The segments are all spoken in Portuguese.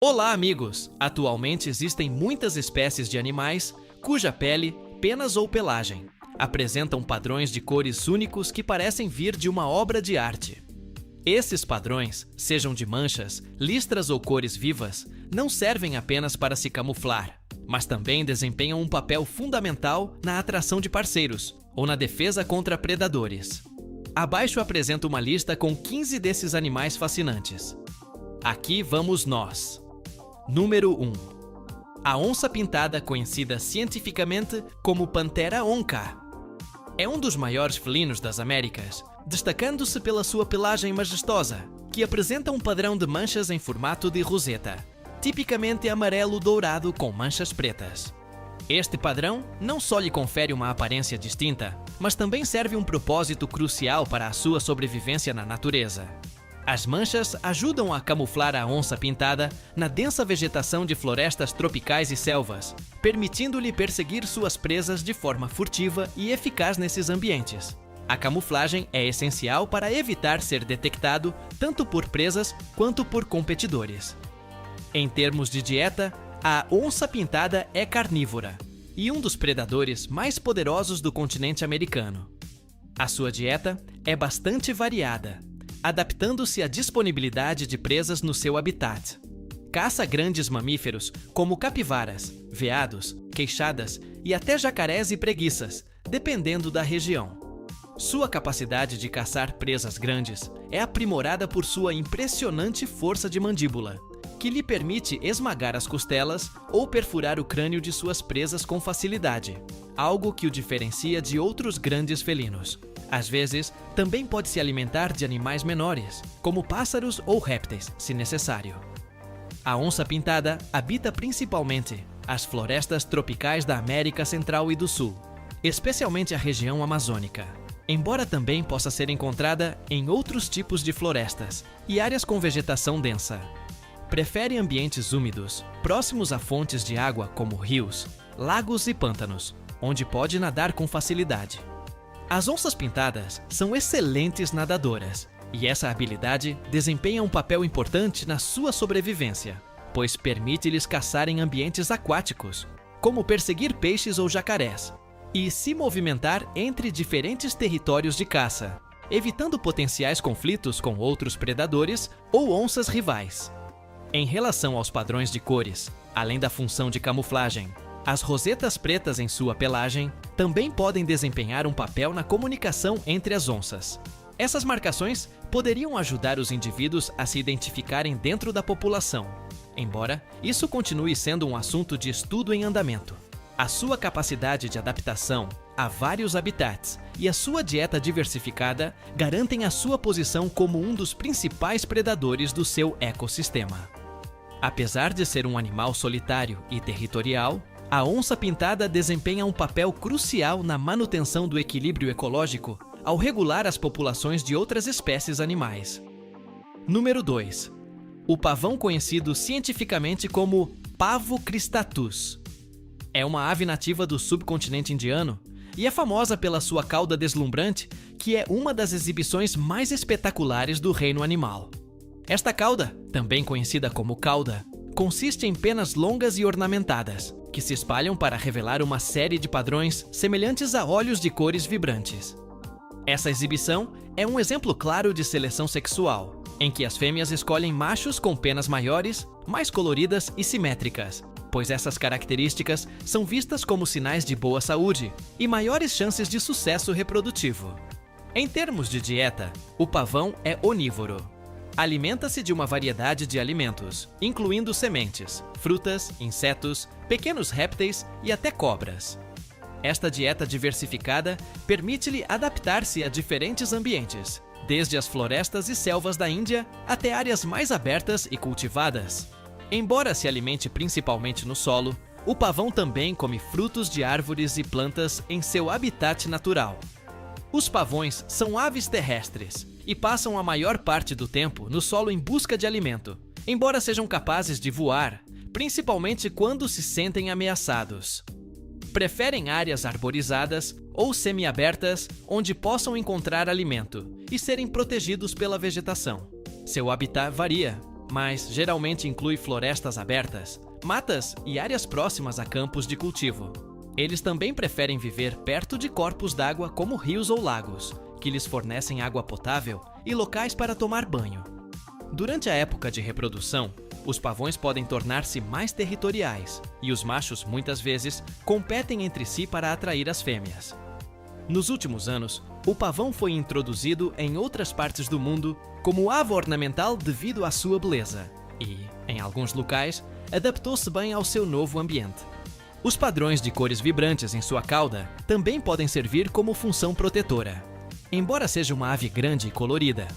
Olá, amigos! Atualmente existem muitas espécies de animais cuja pele, penas ou pelagem apresentam padrões de cores únicos que parecem vir de uma obra de arte. Esses padrões, sejam de manchas, listras ou cores vivas, não servem apenas para se camuflar, mas também desempenham um papel fundamental na atração de parceiros ou na defesa contra predadores. Abaixo apresento uma lista com 15 desses animais fascinantes. Aqui vamos nós. Número 1. A onça-pintada, conhecida cientificamente como Panthera onca. É um dos maiores felinos das Américas, destacando-se pela sua pelagem majestosa, que apresenta um padrão de manchas em formato de roseta, tipicamente amarelo-dourado com manchas pretas. Este padrão não só lhe confere uma aparência distinta, mas também serve um propósito crucial para a sua sobrevivência na natureza. As manchas ajudam a camuflar a onça-pintada na densa vegetação de florestas tropicais e selvas, permitindo-lhe perseguir suas presas de forma furtiva e eficaz nesses ambientes. A camuflagem é essencial para evitar ser detectado tanto por presas quanto por competidores. Em termos de dieta, a onça-pintada é carnívora e um dos predadores mais poderosos do continente americano. A sua dieta é bastante variada, adaptando-se à disponibilidade de presas no seu habitat. Caça grandes mamíferos como capivaras, veados, queixadas e até jacarés e preguiças, dependendo da região. Sua capacidade de caçar presas grandes é aprimorada por sua impressionante força de mandíbula, que lhe permite esmagar as costelas ou perfurar o crânio de suas presas com facilidade, algo que o diferencia de outros grandes felinos. Às vezes, também pode se alimentar de animais menores, como pássaros ou répteis, se necessário. A onça-pintada habita principalmente as florestas tropicais da América Central e do Sul, especialmente a região amazônica, embora também possa ser encontrada em outros tipos de florestas e áreas com vegetação densa. Prefere ambientes úmidos, próximos a fontes de água como rios, lagos e pântanos, onde pode nadar com facilidade. As onças pintadas são excelentes nadadoras, e essa habilidade desempenha um papel importante na sua sobrevivência, pois permite-lhes caçar em ambientes aquáticos, como perseguir peixes ou jacarés, e se movimentar entre diferentes territórios de caça, evitando potenciais conflitos com outros predadores ou onças rivais. Em relação aos padrões de cores, além da função de camuflagem, as rosetas pretas em sua pelagem também podem desempenhar um papel na comunicação entre as onças. Essas marcações poderiam ajudar os indivíduos a se identificarem dentro da população, embora isso continue sendo um assunto de estudo em andamento. A sua capacidade de adaptação a vários habitats e a sua dieta diversificada garantem a sua posição como um dos principais predadores do seu ecossistema. Apesar de ser um animal solitário e territorial, a onça-pintada desempenha um papel crucial na manutenção do equilíbrio ecológico ao regular as populações de outras espécies animais. Número 2. O pavão, conhecido cientificamente como Pavo cristatus. É uma ave nativa do subcontinente indiano e é famosa pela sua cauda deslumbrante, que é uma das exibições mais espetaculares do reino animal. Esta cauda, também conhecida como cauda, consiste em penas longas e ornamentadas, que se espalham para revelar uma série de padrões semelhantes a olhos de cores vibrantes. Essa exibição é um exemplo claro de seleção sexual, em que as fêmeas escolhem machos com penas maiores, mais coloridas e simétricas, pois essas características são vistas como sinais de boa saúde e maiores chances de sucesso reprodutivo. Em termos de dieta, o pavão é onívoro. Alimenta-se de uma variedade de alimentos, incluindo sementes, frutas, insetos, pequenos répteis e até cobras. Esta dieta diversificada permite-lhe adaptar-se a diferentes ambientes, desde as florestas e selvas da Índia até áreas mais abertas e cultivadas. Embora se alimente principalmente no solo, o pavão também come frutos de árvores e plantas em seu habitat natural. Os pavões são aves terrestres e passam a maior parte do tempo no solo em busca de alimento, embora sejam capazes de voar, principalmente quando se sentem ameaçados. Preferem áreas arborizadas ou semiabertas onde possam encontrar alimento e serem protegidos pela vegetação. Seu habitat varia, mas geralmente inclui florestas abertas, matas e áreas próximas a campos de cultivo. Eles também preferem viver perto de corpos d'água como rios ou lagos, que lhes fornecem água potável e locais para tomar banho. Durante a época de reprodução, os pavões podem tornar-se mais territoriais e os machos, muitas vezes, competem entre si para atrair as fêmeas. Nos últimos anos, o pavão foi introduzido em outras partes do mundo como ave ornamental devido à sua beleza e, em alguns locais, adaptou-se bem ao seu novo ambiente. Os padrões de cores vibrantes em sua cauda também podem servir como função protetora. Embora seja uma ave grande e colorida,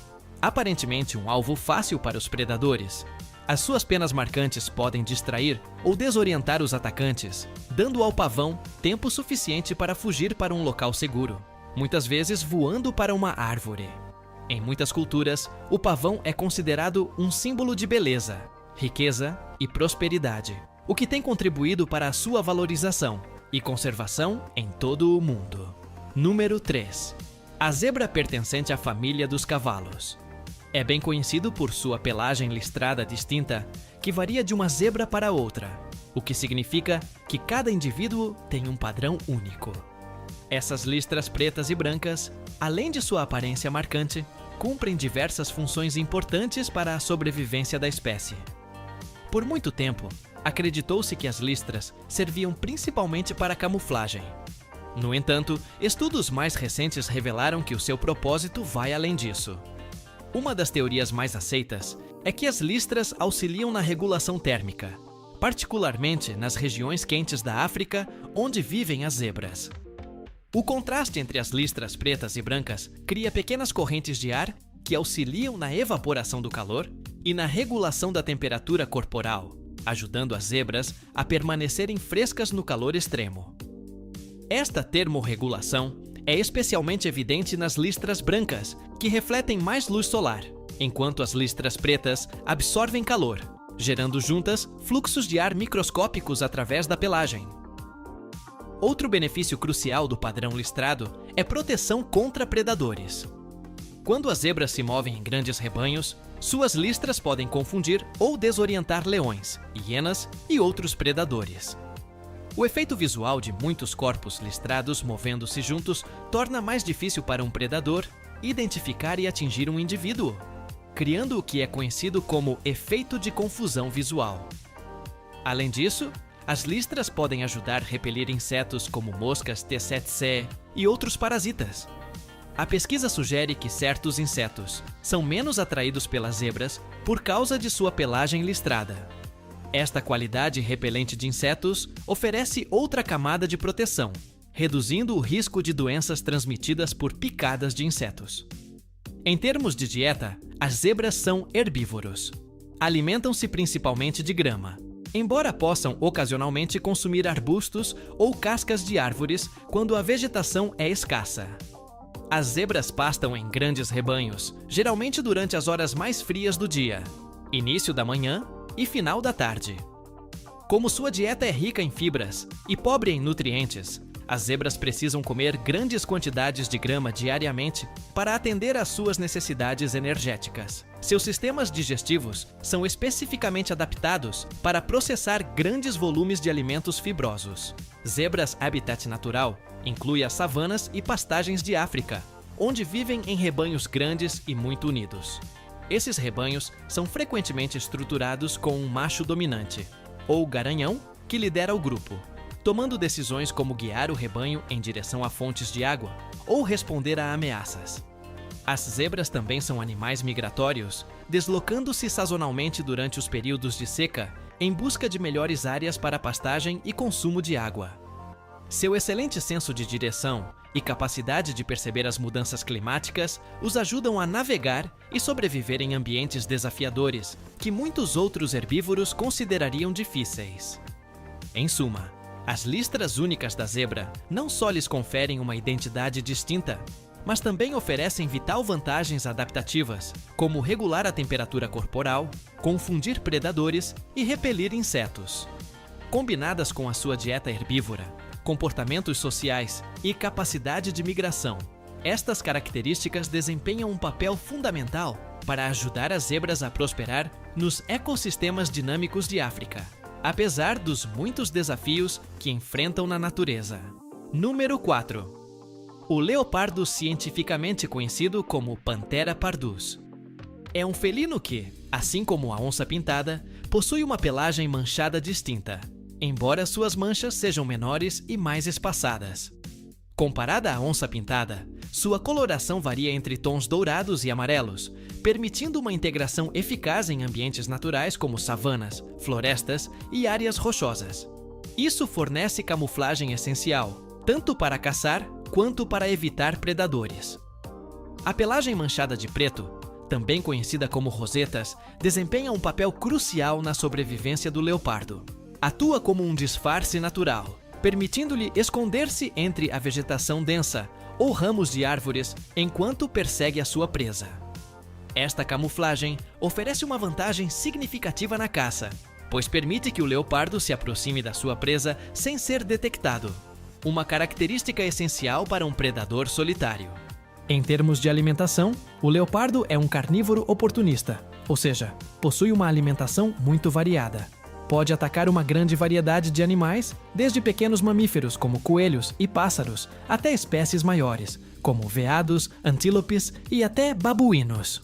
aparentemente um alvo fácil para os predadores, as suas penas marcantes podem distrair ou desorientar os atacantes, dando ao pavão tempo suficiente para fugir para um local seguro, muitas vezes voando para uma árvore. Em muitas culturas, o pavão é considerado um símbolo de beleza, riqueza e prosperidade, o que tem contribuído para a sua valorização e conservação em todo o mundo. Número 3. A zebra pertencente à família dos cavalos. É bem conhecido por sua pelagem listrada distinta, que varia de uma zebra para outra, o que significa que cada indivíduo tem um padrão único. Essas listras pretas e brancas, além de sua aparência marcante, cumprem diversas funções importantes para a sobrevivência da espécie. Por muito tempo, acreditou-se que as listras serviam principalmente para camuflagem. No entanto, estudos mais recentes revelaram que o seu propósito vai além disso. Uma das teorias mais aceitas é que as listras auxiliam na regulação térmica, particularmente nas regiões quentes da África, onde vivem as zebras. O contraste entre as listras pretas e brancas cria pequenas correntes de ar que auxiliam na evaporação do calor e na regulação da temperatura corporal, ajudando as zebras a permanecerem frescas no calor extremo. Esta termorregulação é especialmente evidente nas listras brancas, que refletem mais luz solar, enquanto as listras pretas absorvem calor, gerando juntas fluxos de ar microscópicos através da pelagem. Outro benefício crucial do padrão listrado é proteção contra predadores. Quando as zebras se movem em grandes rebanhos, suas listras podem confundir ou desorientar leões, hienas e outros predadores. O efeito visual de muitos corpos listrados movendo-se juntos torna mais difícil para um predador identificar e atingir um indivíduo, criando o que é conhecido como efeito de confusão visual. Além disso, as listras podem ajudar a repelir insetos como moscas tsetse e outros parasitas. A pesquisa sugere que certos insetos são menos atraídos pelas zebras por causa de sua pelagem listrada. Esta qualidade repelente de insetos oferece outra camada de proteção, reduzindo o risco de doenças transmitidas por picadas de insetos. Em termos de dieta, as zebras são herbívoros. Alimentam-se principalmente de grama, embora possam ocasionalmente consumir arbustos ou cascas de árvores quando a vegetação é escassa. As zebras pastam em grandes rebanhos, geralmente durante as horas mais frias do dia, início da manhã e final da tarde. Como sua dieta é rica em fibras e pobre em nutrientes, as zebras precisam comer grandes quantidades de grama diariamente para atender às suas necessidades energéticas. Seus sistemas digestivos são especificamente adaptados para processar grandes volumes de alimentos fibrosos. Zebras habitat natural inclui as savanas e pastagens de África, onde vivem em rebanhos grandes e muito unidos. Esses rebanhos são frequentemente estruturados com um macho dominante, ou garanhão, que lidera o grupo, tomando decisões como guiar o rebanho em direção a fontes de água ou responder a ameaças. As zebras também são animais migratórios, deslocando-se sazonalmente durante os períodos de seca em busca de melhores áreas para pastagem e consumo de água. Seu excelente senso de direção e capacidade de perceber as mudanças climáticas os ajudam a navegar e sobreviver em ambientes desafiadores que muitos outros herbívoros considerariam difíceis. Em suma, as listras únicas da zebra não só lhes conferem uma identidade distinta, mas também oferecem vital vantagens adaptativas, como regular a temperatura corporal, confundir predadores e repelir insetos. Combinadas com a sua dieta herbívora, comportamentos sociais e capacidade de migração, estas características desempenham um papel fundamental para ajudar as zebras a prosperar nos ecossistemas dinâmicos de África, apesar dos muitos desafios que enfrentam na natureza. Número 4. O leopardo, cientificamente conhecido como Panthera pardus. É um felino que, assim como a onça-pintada, possui uma pelagem manchada distinta, embora suas manchas sejam menores e mais espaçadas. Comparada à onça-pintada, sua coloração varia entre tons dourados e amarelos, permitindo uma integração eficaz em ambientes naturais como savanas, florestas e áreas rochosas. Isso fornece camuflagem essencial, tanto para caçar quanto para evitar predadores. A pelagem manchada de preto, também conhecida como rosetas, desempenha um papel crucial na sobrevivência do leopardo. Atua como um disfarce natural, permitindo-lhe esconder-se entre a vegetação densa ou ramos de árvores enquanto persegue a sua presa. Esta camuflagem oferece uma vantagem significativa na caça, pois permite que o leopardo se aproxime da sua presa sem ser detectado, uma característica essencial para um predador solitário. Em termos de alimentação, o leopardo é um carnívoro oportunista, ou seja, possui uma alimentação muito variada. Pode atacar uma grande variedade de animais, desde pequenos mamíferos como coelhos e pássaros, até espécies maiores, como veados, antílopes e até babuínos.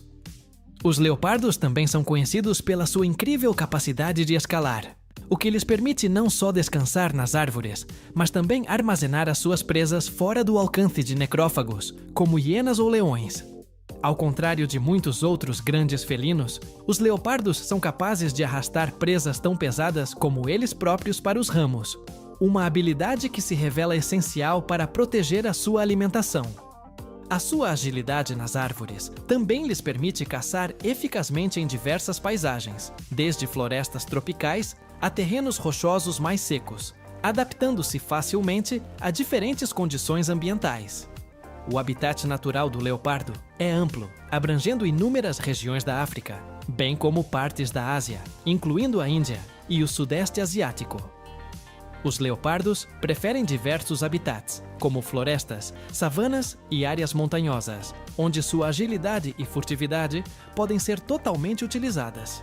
Os leopardos também são conhecidos pela sua incrível capacidade de escalar, o que lhes permite não só descansar nas árvores, mas também armazenar as suas presas fora do alcance de necrófagos, como hienas ou leões. Ao contrário de muitos outros grandes felinos, os leopardos são capazes de arrastar presas tão pesadas como eles próprios para os ramos, uma habilidade que se revela essencial para proteger a sua alimentação. A sua agilidade nas árvores também lhes permite caçar eficazmente em diversas paisagens, desde florestas tropicais a terrenos rochosos mais secos, adaptando-se facilmente a diferentes condições ambientais. O habitat natural do leopardo é amplo, abrangendo inúmeras regiões da África, bem como partes da Ásia, incluindo a Índia e o Sudeste Asiático. Os leopardos preferem diversos habitats, como florestas, savanas e áreas montanhosas, onde sua agilidade e furtividade podem ser totalmente utilizadas.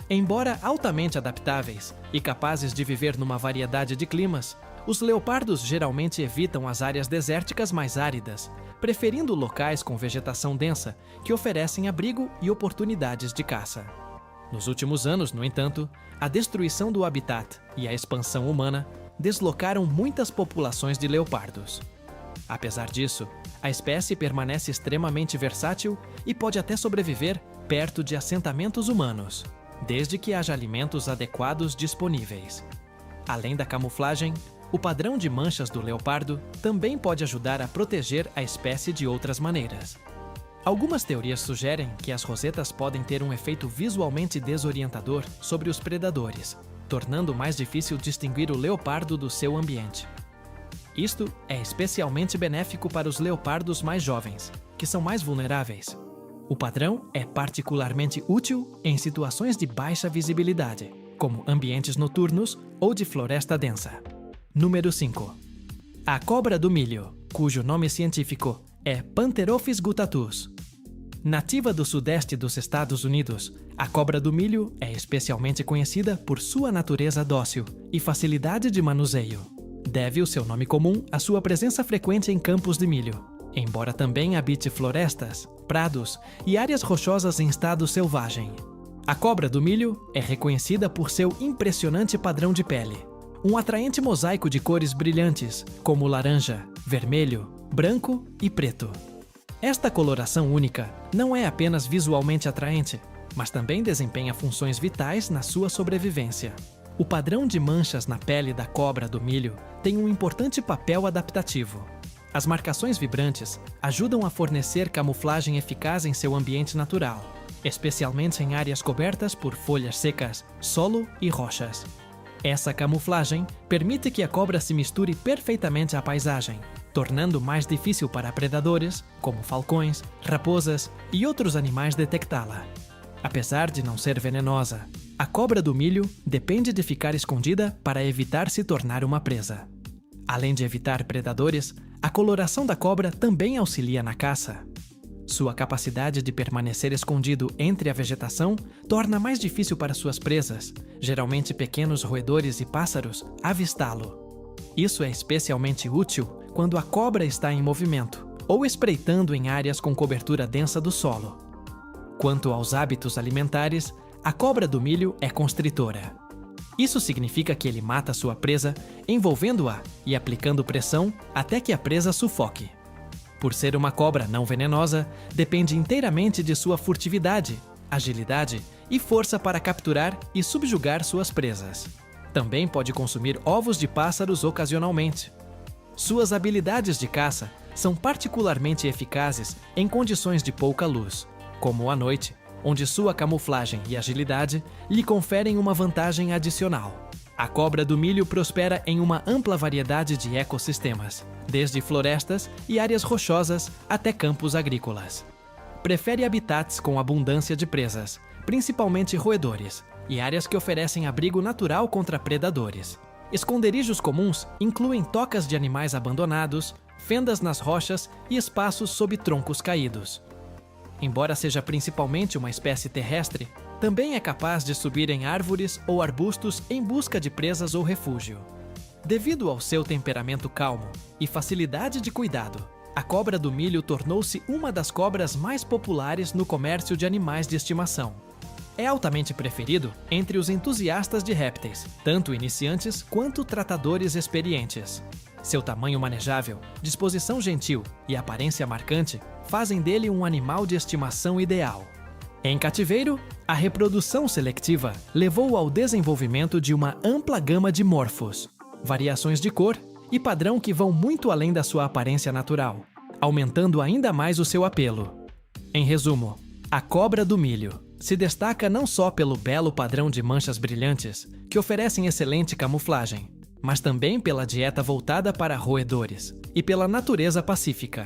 Embora altamente adaptáveis e capazes de viver numa variedade de climas, os leopardos geralmente evitam as áreas desérticas mais áridas, preferindo locais com vegetação densa que oferecem abrigo e oportunidades de caça. Nos últimos anos, no entanto, a destruição do habitat e a expansão humana deslocaram muitas populações de leopardos. Apesar disso, a espécie permanece extremamente versátil e pode até sobreviver perto de assentamentos humanos, desde que haja alimentos adequados disponíveis. Além da camuflagem, o padrão de manchas do leopardo também pode ajudar a proteger a espécie de outras maneiras. Algumas teorias sugerem que as rosetas podem ter um efeito visualmente desorientador sobre os predadores, tornando mais difícil distinguir o leopardo do seu ambiente. Isto é especialmente benéfico para os leopardos mais jovens, que são mais vulneráveis. O padrão é particularmente útil em situações de baixa visibilidade, como ambientes noturnos ou de floresta densa. Número 5. A cobra do milho, cujo nome científico é Pantherophis guttatus. Nativa do sudeste dos Estados Unidos, a cobra do milho é especialmente conhecida por sua natureza dócil e facilidade de manuseio. Deve o seu nome comum à sua presença frequente em campos de milho, embora também habite florestas, prados e áreas rochosas em estado selvagem. A cobra do milho é reconhecida por seu impressionante padrão de pele, um atraente mosaico de cores brilhantes, como laranja, vermelho, branco e preto. Esta coloração única não é apenas visualmente atraente, mas também desempenha funções vitais na sua sobrevivência. O padrão de manchas na pele da cobra do milho tem um importante papel adaptativo. As marcações vibrantes ajudam a fornecer camuflagem eficaz em seu ambiente natural, especialmente em áreas cobertas por folhas secas, solo e rochas. Essa camuflagem permite que a cobra se misture perfeitamente à paisagem, tornando mais difícil para predadores, como falcões, raposas e outros animais detectá-la. Apesar de não ser venenosa, a cobra do milho depende de ficar escondida para evitar se tornar uma presa. Além de evitar predadores, a coloração da cobra também auxilia na caça. Sua capacidade de permanecer escondido entre a vegetação torna mais difícil para suas presas, geralmente pequenos roedores e pássaros, avistá-lo. Isso é especialmente útil quando a cobra está em movimento ou espreitando em áreas com cobertura densa do solo. Quanto aos hábitos alimentares, a cobra do milho é constritora. Isso significa que ele mata sua presa, envolvendo-a e aplicando pressão até que a presa sufoque. Por ser uma cobra não venenosa, depende inteiramente de sua furtividade, agilidade e força para capturar e subjugar suas presas. Também pode consumir ovos de pássaros ocasionalmente. Suas habilidades de caça são particularmente eficazes em condições de pouca luz, como à noite, onde sua camuflagem e agilidade lhe conferem uma vantagem adicional. A cobra do milho prospera em uma ampla variedade de ecossistemas, desde florestas e áreas rochosas até campos agrícolas. Prefere habitats com abundância de presas, principalmente roedores, e áreas que oferecem abrigo natural contra predadores. Esconderijos comuns incluem tocas de animais abandonados, fendas nas rochas e espaços sob troncos caídos. Embora seja principalmente uma espécie terrestre, também é capaz de subir em árvores ou arbustos em busca de presas ou refúgio. Devido ao seu temperamento calmo e facilidade de cuidado, a cobra do milho tornou-se uma das cobras mais populares no comércio de animais de estimação. É altamente preferido entre os entusiastas de répteis, tanto iniciantes quanto tratadores experientes. Seu tamanho manejável, disposição gentil e aparência marcante fazem dele um animal de estimação ideal. Em cativeiro, a reprodução seletiva levou ao desenvolvimento de uma ampla gama de morfos, variações de cor e padrão que vão muito além da sua aparência natural, aumentando ainda mais o seu apelo. Em resumo, a cobra do milho se destaca não só pelo belo padrão de manchas brilhantes, que oferecem excelente camuflagem, mas também pela dieta voltada para roedores e pela natureza pacífica.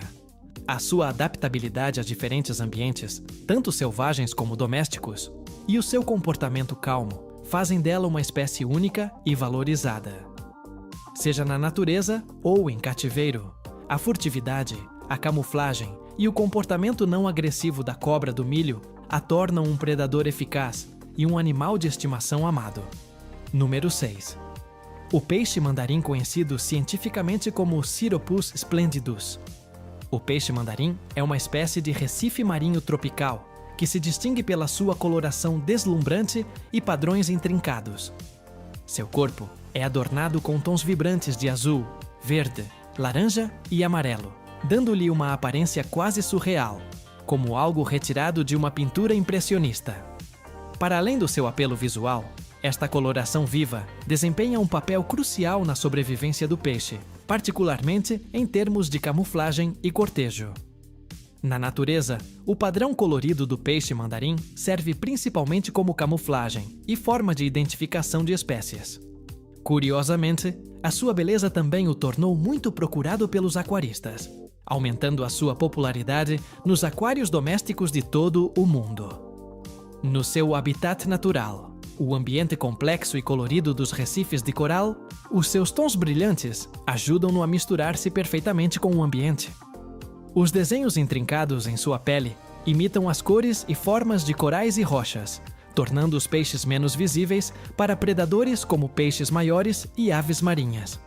A sua adaptabilidade a diferentes ambientes, tanto selvagens como domésticos, e o seu comportamento calmo fazem dela uma espécie única e valorizada. Seja na natureza ou em cativeiro, a furtividade, a camuflagem e o comportamento não agressivo da cobra do milho a tornam um predador eficaz e um animal de estimação amado. Número 6. O peixe mandarim conhecido cientificamente como Siropus splendidus. O peixe mandarim é uma espécie de recife marinho tropical que se distingue pela sua coloração deslumbrante e padrões intrincados. Seu corpo é adornado com tons vibrantes de azul, verde, laranja e amarelo, dando-lhe uma aparência quase surreal, como algo retirado de uma pintura impressionista. Para além do seu apelo visual, esta coloração viva desempenha um papel crucial na sobrevivência do peixe, particularmente em termos de camuflagem e cortejo. Na natureza, o padrão colorido do peixe mandarim serve principalmente como camuflagem e forma de identificação de espécies. Curiosamente, a sua beleza também o tornou muito procurado pelos aquaristas, aumentando a sua popularidade nos aquários domésticos de todo o mundo. No seu habitat natural, o ambiente complexo e colorido dos recifes de coral, os seus tons brilhantes ajudam-no a misturar-se perfeitamente com o ambiente. Os desenhos intrincados em sua pele imitam as cores e formas de corais e rochas, tornando os peixes menos visíveis para predadores como peixes maiores e aves marinhas.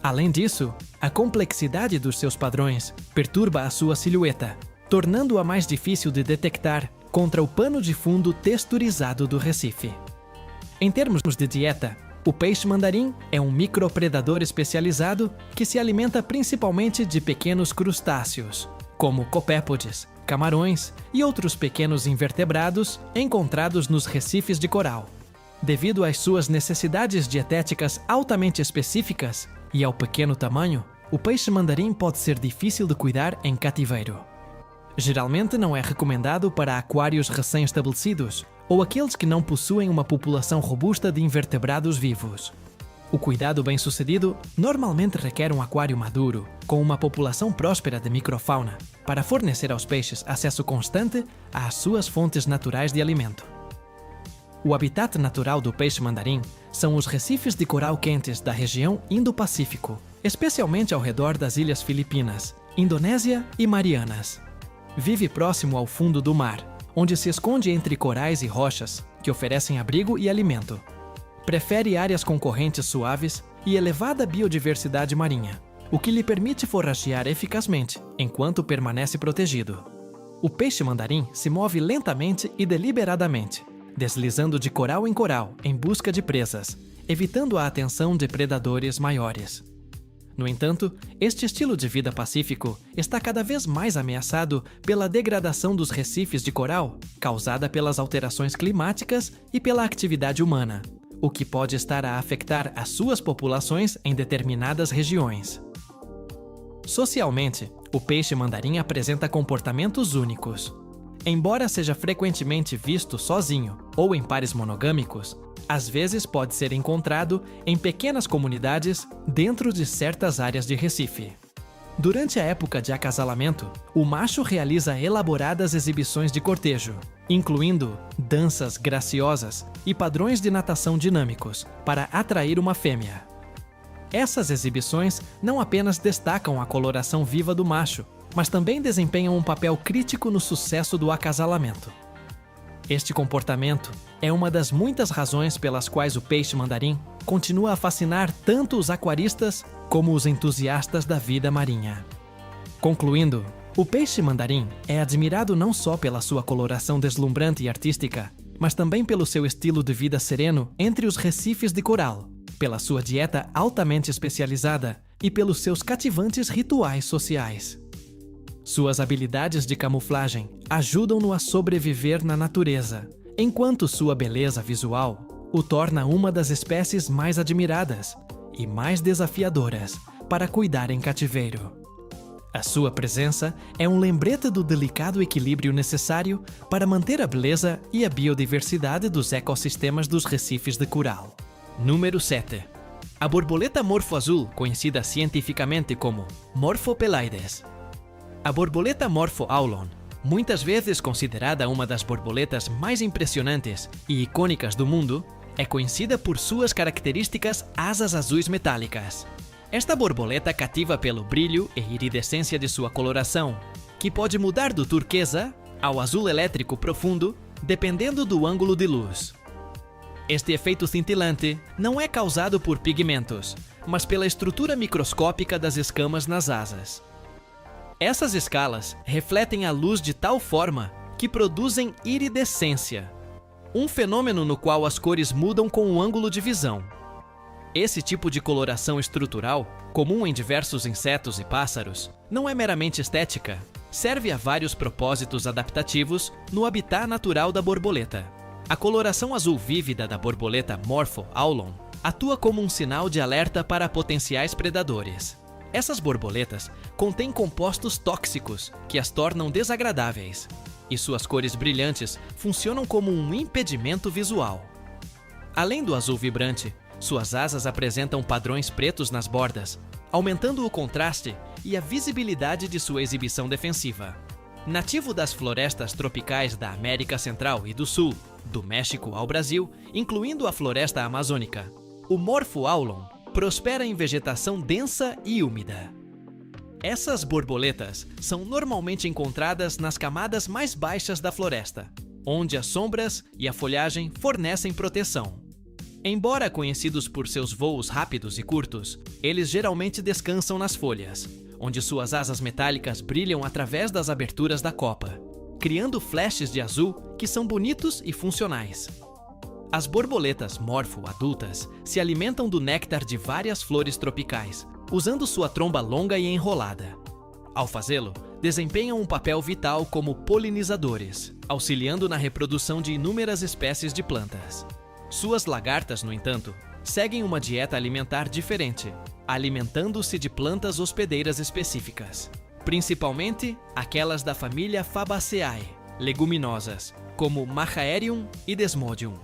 Além disso, a complexidade dos seus padrões perturba a sua silhueta, tornando-a mais difícil de detectar contra o pano de fundo texturizado do recife. Em termos de dieta, o peixe mandarim é um micropredador especializado que se alimenta principalmente de pequenos crustáceos, como copépodes, camarões e outros pequenos invertebrados encontrados nos recifes de coral. Devido às suas necessidades dietéticas altamente específicas e ao pequeno tamanho, o peixe mandarim pode ser difícil de cuidar em cativeiro. Geralmente não é recomendado para aquários recém-estabelecidos ou aqueles que não possuem uma população robusta de invertebrados vivos. O cuidado bem-sucedido normalmente requer um aquário maduro, com uma população próspera de microfauna, para fornecer aos peixes acesso constante às suas fontes naturais de alimento. O habitat natural do peixe mandarim são os recifes de coral quentes da região Indo-Pacífico, especialmente ao redor das ilhas Filipinas, Indonésia e Marianas. Vive próximo ao fundo do mar, onde se esconde entre corais e rochas, que oferecem abrigo e alimento. Prefere áreas com correntes suaves e elevada biodiversidade marinha, o que lhe permite forragear eficazmente, enquanto permanece protegido. O peixe-mandarim se move lentamente e deliberadamente, deslizando de coral em coral em busca de presas, evitando a atenção de predadores maiores. No entanto, este estilo de vida pacífico está cada vez mais ameaçado pela degradação dos recifes de coral, causada pelas alterações climáticas e pela atividade humana, o que pode estar a afetar as suas populações em determinadas regiões. Socialmente, o peixe-mandarim apresenta comportamentos únicos. Embora seja frequentemente visto sozinho ou em pares monogâmicos, às vezes pode ser encontrado em pequenas comunidades dentro de certas áreas de Recife. Durante a época de acasalamento, o macho realiza elaboradas exibições de cortejo, incluindo danças graciosas e padrões de natação dinâmicos, para atrair uma fêmea. Essas exibições não apenas destacam a coloração viva do macho, mas também desempenham um papel crítico no sucesso do acasalamento. Este comportamento é uma das muitas razões pelas quais o peixe-mandarim continua a fascinar tanto os aquaristas como os entusiastas da vida marinha. Concluindo, o peixe-mandarim é admirado não só pela sua coloração deslumbrante e artística, mas também pelo seu estilo de vida sereno entre os recifes de coral, pela sua dieta altamente especializada e pelos seus cativantes rituais sociais. Suas habilidades de camuflagem ajudam-no a sobreviver na natureza, enquanto sua beleza visual o torna uma das espécies mais admiradas e mais desafiadoras para cuidar em cativeiro. A sua presença é um lembrete do delicado equilíbrio necessário para manter a beleza e a biodiversidade dos ecossistemas dos recifes de coral. Número 7. A borboleta morfo-azul, conhecida cientificamente como Morphopelaides. A borboleta Morpho-Aulon, muitas vezes considerada uma das borboletas mais impressionantes e icônicas do mundo, é conhecida por suas características asas azuis metálicas. Esta borboleta cativa pelo brilho e iridescência de sua coloração, que pode mudar do turquesa ao azul elétrico profundo, dependendo do ângulo de luz. Este efeito cintilante não é causado por pigmentos, mas pela estrutura microscópica das escamas nas asas. Essas escalas refletem a luz de tal forma que produzem iridescência, um fenômeno no qual as cores mudam com o ângulo de visão. Esse tipo de coloração estrutural, comum em diversos insetos e pássaros, não é meramente estética, serve a vários propósitos adaptativos no habitat natural da borboleta. A coloração azul vívida da borboleta Morpho-Aulon atua como um sinal de alerta para potenciais predadores. Essas borboletas contêm compostos tóxicos que as tornam desagradáveis, e suas cores brilhantes funcionam como um impedimento visual. Além do azul vibrante, suas asas apresentam padrões pretos nas bordas, aumentando o contraste e a visibilidade de sua exibição defensiva. Nativo das florestas tropicais da América Central e do Sul, do México ao Brasil, incluindo a floresta amazônica, o Morpho-Aulon prospera em vegetação densa e úmida. Essas borboletas são normalmente encontradas nas camadas mais baixas da floresta, onde as sombras e a folhagem fornecem proteção. Embora conhecidos por seus voos rápidos e curtos, eles geralmente descansam nas folhas, onde suas asas metálicas brilham através das aberturas da copa, criando flashes de azul que são bonitos e funcionais. As borboletas morfo adultas se alimentam do néctar de várias flores tropicais, usando sua tromba longa e enrolada. Ao fazê-lo, desempenham um papel vital como polinizadores, auxiliando na reprodução de inúmeras espécies de plantas. Suas lagartas, no entanto, seguem uma dieta alimentar diferente, alimentando-se de plantas hospedeiras específicas, principalmente aquelas da família Fabaceae, leguminosas, como Machaerium e Desmodium.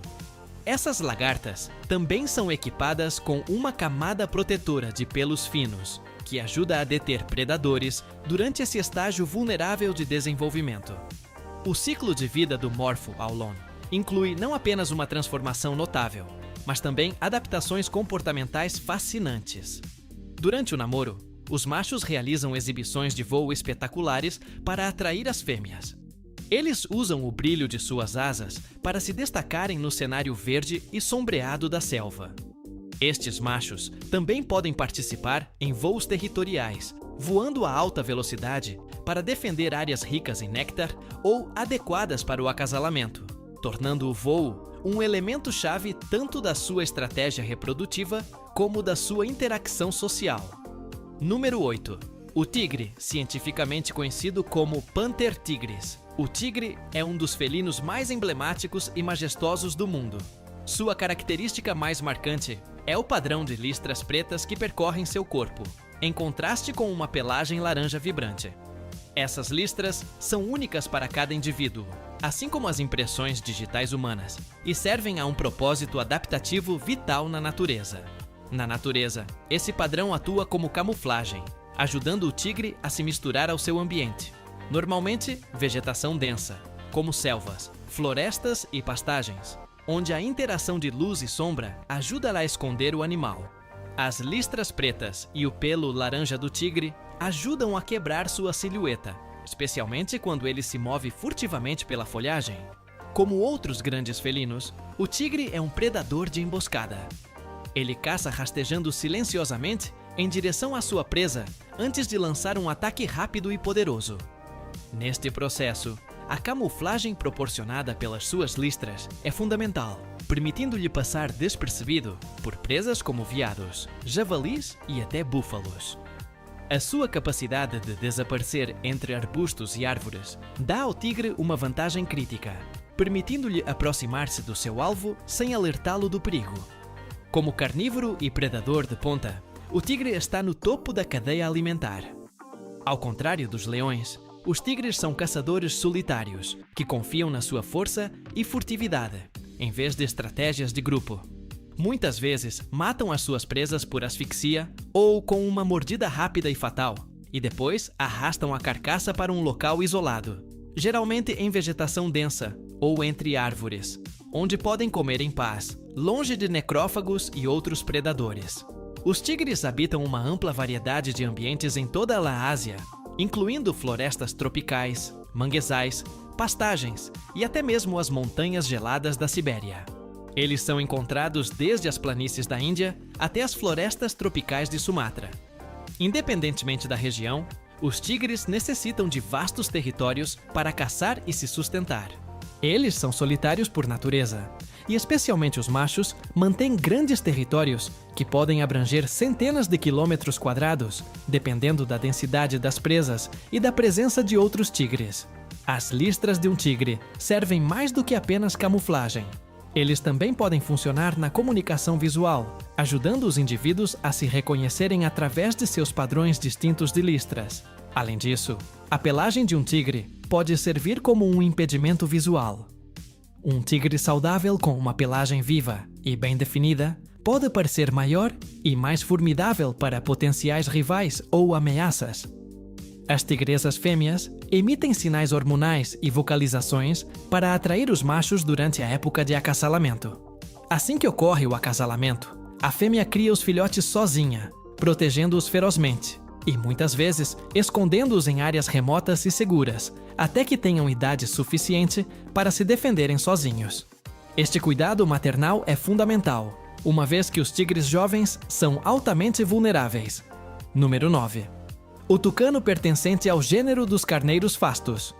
Essas lagartas também são equipadas com uma camada protetora de pelos finos, que ajuda a deter predadores durante esse estágio vulnerável de desenvolvimento. O ciclo de vida do Morpho-Aulon inclui não apenas uma transformação notável, mas também adaptações comportamentais fascinantes. Durante o namoro, os machos realizam exibições de voo espetaculares para atrair as fêmeas. Eles usam o brilho de suas asas para se destacarem no cenário verde e sombreado da selva. Estes machos também podem participar em voos territoriais, voando a alta velocidade para defender áreas ricas em néctar ou adequadas para o acasalamento, tornando o voo um elemento-chave tanto da sua estratégia reprodutiva como da sua interação social. Número 8. O tigre, cientificamente conhecido como Panther tigris. O tigre é um dos felinos mais emblemáticos e majestosos do mundo. Sua característica mais marcante é o padrão de listras pretas que percorrem seu corpo, em contraste com uma pelagem laranja vibrante. Essas listras são únicas para cada indivíduo, assim como as impressões digitais humanas, e servem a um propósito adaptativo vital na natureza. Na natureza, esse padrão atua como camuflagem, ajudando o tigre a se misturar ao seu ambiente. Normalmente, vegetação densa, como selvas, florestas e pastagens, onde a interação de luz e sombra ajuda a esconder o animal. As listras pretas e o pelo laranja do tigre ajudam a quebrar sua silhueta, especialmente quando ele se move furtivamente pela folhagem. Como outros grandes felinos, o tigre é um predador de emboscada. Ele caça rastejando silenciosamente em direção à sua presa antes de lançar um ataque rápido e poderoso. Neste processo, a camuflagem proporcionada pelas suas listras é fundamental, permitindo-lhe passar despercebido por presas como veados, javalis e até búfalos. A sua capacidade de desaparecer entre arbustos e árvores dá ao tigre uma vantagem crítica, permitindo-lhe aproximar-se do seu alvo sem alertá-lo do perigo. Como carnívoro e predador de ponta, o tigre está no topo da cadeia alimentar. Ao contrário dos leões, os tigres são caçadores solitários, que confiam na sua força e furtividade, em vez de estratégias de grupo. Muitas vezes, matam as suas presas por asfixia ou com uma mordida rápida e fatal, e depois arrastam a carcaça para um local isolado, geralmente em vegetação densa ou entre árvores, onde podem comer em paz, longe de necrófagos e outros predadores. Os tigres habitam uma ampla variedade de ambientes em toda a Ásia, incluindo florestas tropicais, manguezais, pastagens e até mesmo as montanhas geladas da Sibéria. Eles são encontrados desde as planícies da Índia até as florestas tropicais de Sumatra. Independentemente da região, os tigres necessitam de vastos territórios para caçar e se sustentar. Eles são solitários por natureza, e especialmente os machos mantêm grandes territórios que podem abranger centenas de quilômetros quadrados, dependendo da densidade das presas e da presença de outros tigres. As listras de um tigre servem mais do que apenas camuflagem. Eles também podem funcionar na comunicação visual, ajudando os indivíduos a se reconhecerem através de seus padrões distintos de listras. Além disso, a pelagem de um tigre pode servir como um impedimento visual. Um tigre saudável com uma pelagem viva e bem definida pode parecer maior e mais formidável para potenciais rivais ou ameaças. As tigresas fêmeas emitem sinais hormonais e vocalizações para atrair os machos durante a época de acasalamento. Assim que ocorre o acasalamento, a fêmea cria os filhotes sozinha, protegendo-os ferozmente e, muitas vezes, escondendo-os em áreas remotas e seguras, até que tenham idade suficiente para se defenderem sozinhos. Este cuidado maternal é fundamental, uma vez que os tigres jovens são altamente vulneráveis. Número 9. O tucano pertencente ao gênero dos carneiros fastos.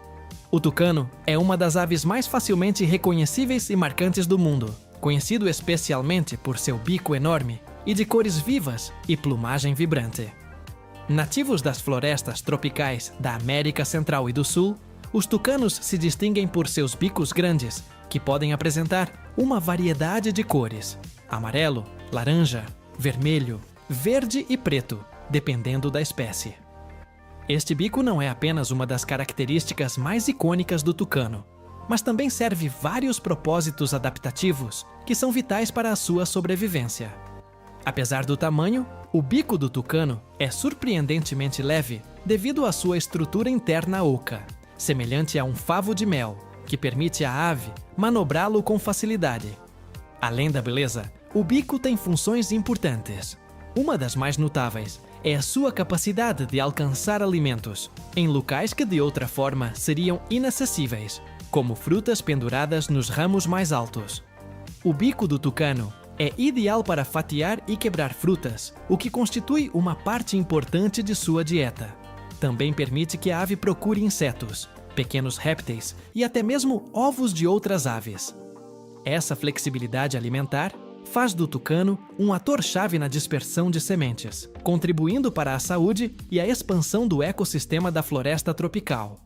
O tucano é uma das aves mais facilmente reconhecíveis e marcantes do mundo, conhecido especialmente por seu bico enorme e de cores vivas e plumagem vibrante. Nativos das florestas tropicais da América Central e do Sul, os tucanos se distinguem por seus bicos grandes, que podem apresentar uma variedade de cores: amarelo, laranja, vermelho, verde e preto, dependendo da espécie. Este bico não é apenas uma das características mais icônicas do tucano, mas também serve vários propósitos adaptativos que são vitais para a sua sobrevivência. Apesar do tamanho, o bico do tucano é surpreendentemente leve devido à sua estrutura interna oca, semelhante a um favo de mel, que permite à ave manobrá-lo com facilidade. Além da beleza, o bico tem funções importantes. Uma das mais notáveis é a sua capacidade de alcançar alimentos em locais que de outra forma seriam inacessíveis, como frutas penduradas nos ramos mais altos. O bico do tucano é ideal para fatiar e quebrar frutas, o que constitui uma parte importante de sua dieta. Também permite que a ave procure insetos, pequenos répteis e até mesmo ovos de outras aves. Essa flexibilidade alimentar faz do tucano um ator-chave na dispersão de sementes, contribuindo para a saúde e a expansão do ecossistema da floresta tropical.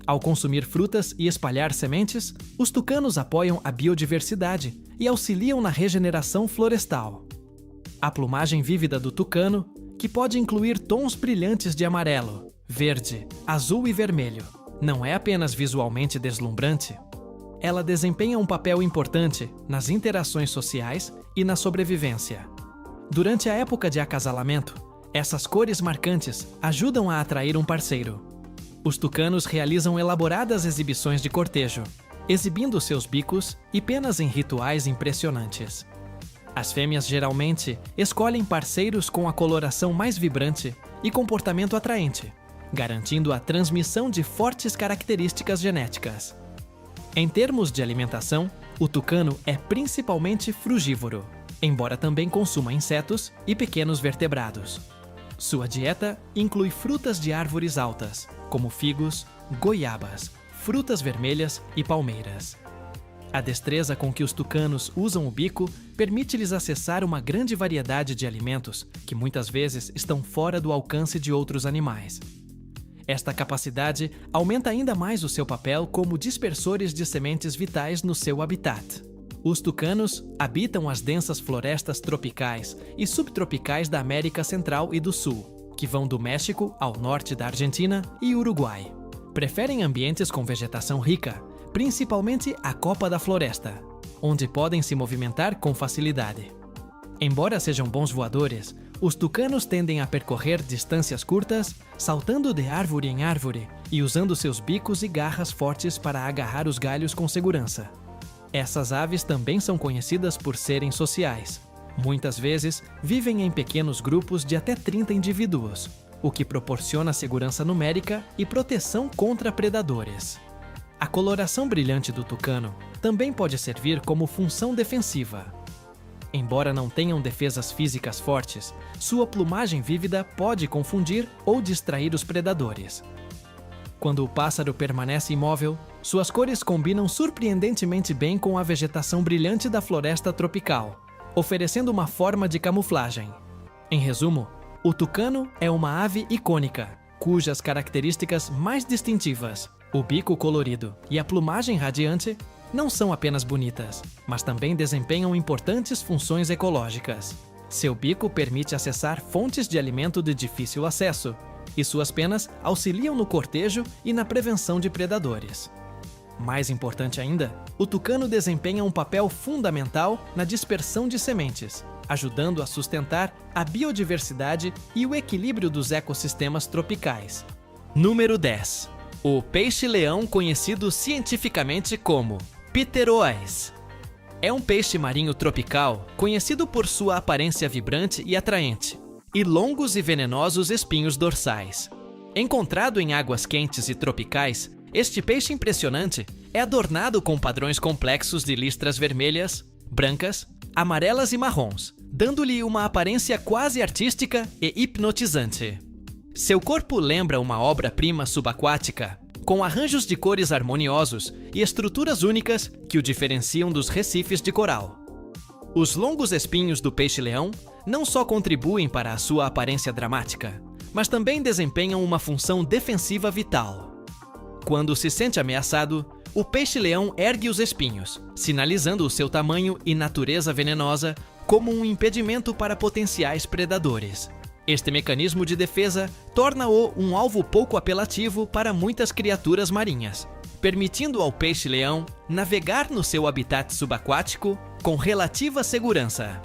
Ao consumir frutas e espalhar sementes, os tucanos apoiam a biodiversidade e auxiliam na regeneração florestal. A plumagem vívida do tucano, que pode incluir tons brilhantes de amarelo, verde, azul e vermelho, não é apenas visualmente deslumbrante. Ela desempenha um papel importante nas interações sociais e na sobrevivência. Durante a época de acasalamento, essas cores marcantes ajudam a atrair um parceiro. Os tucanos realizam elaboradas exibições de cortejo, exibindo seus bicos e penas em rituais impressionantes. As fêmeas geralmente escolhem parceiros com a coloração mais vibrante e comportamento atraente, garantindo a transmissão de fortes características genéticas. Em termos de alimentação, o tucano é principalmente frugívoro, embora também consuma insetos e pequenos vertebrados. Sua dieta inclui frutas de árvores altas, como figos, goiabas, frutas vermelhas e palmeiras. A destreza com que os tucanos usam o bico permite-lhes acessar uma grande variedade de alimentos que muitas vezes estão fora do alcance de outros animais. Esta capacidade aumenta ainda mais o seu papel como dispersores de sementes vitais no seu habitat. Os tucanos habitam as densas florestas tropicais e subtropicais da América Central e do Sul, que vão do México ao norte da Argentina e Uruguai. Preferem ambientes com vegetação rica, principalmente a copa da floresta, onde podem se movimentar com facilidade. Embora sejam bons voadores, os tucanos tendem a percorrer distâncias curtas, saltando de árvore em árvore e usando seus bicos e garras fortes para agarrar os galhos com segurança. Essas aves também são conhecidas por serem sociais. Muitas vezes, vivem em pequenos grupos de até 30 indivíduos, o que proporciona segurança numérica e proteção contra predadores. A coloração brilhante do tucano também pode servir como função defensiva. Embora não tenham defesas físicas fortes, sua plumagem vívida pode confundir ou distrair os predadores. Quando o pássaro permanece imóvel, suas cores combinam surpreendentemente bem com a vegetação brilhante da floresta tropical, oferecendo uma forma de camuflagem. Em resumo, o tucano é uma ave icônica, cujas características mais distintivas, o bico colorido e a plumagem radiante, não são apenas bonitas, mas também desempenham importantes funções ecológicas. Seu bico permite acessar fontes de alimento de difícil acesso, e suas penas auxiliam no cortejo e na prevenção de predadores. Mais importante ainda, o tucano desempenha um papel fundamental na dispersão de sementes, ajudando a sustentar a biodiversidade e o equilíbrio dos ecossistemas tropicais. Número 10. O peixe-leão, conhecido cientificamente como Pterois. É um peixe marinho tropical conhecido por sua aparência vibrante e atraente, e longos e venenosos espinhos dorsais. Encontrado em águas quentes e tropicais, este peixe impressionante é adornado com padrões complexos de listras vermelhas, brancas, amarelas e marrons, dando-lhe uma aparência quase artística e hipnotizante. Seu corpo lembra uma obra-prima subaquática, com arranjos de cores harmoniosos e estruturas únicas que o diferenciam dos recifes de coral. Os longos espinhos do peixe-leão não só contribuem para a sua aparência dramática, mas também desempenham uma função defensiva vital. Quando se sente ameaçado, o peixe-leão ergue os espinhos, sinalizando o seu tamanho e natureza venenosa como um impedimento para potenciais predadores. Este mecanismo de defesa torna-o um alvo pouco apelativo para muitas criaturas marinhas, permitindo ao peixe-leão navegar no seu habitat subaquático com relativa segurança.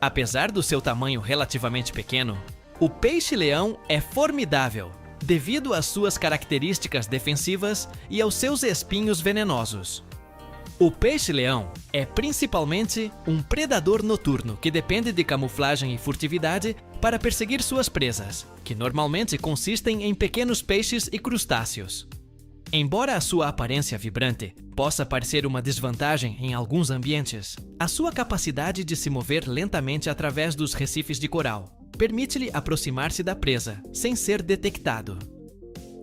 Apesar do seu tamanho relativamente pequeno, o peixe-leão é formidável devido às suas características defensivas e aos seus espinhos venenosos. O peixe-leão é principalmente um predador noturno que depende de camuflagem e furtividade para perseguir suas presas, que normalmente consistem em pequenos peixes e crustáceos. Embora a sua aparência vibrante possa parecer uma desvantagem em alguns ambientes, a sua capacidade de se mover lentamente através dos recifes de coral permite-lhe aproximar-se da presa sem ser detectado.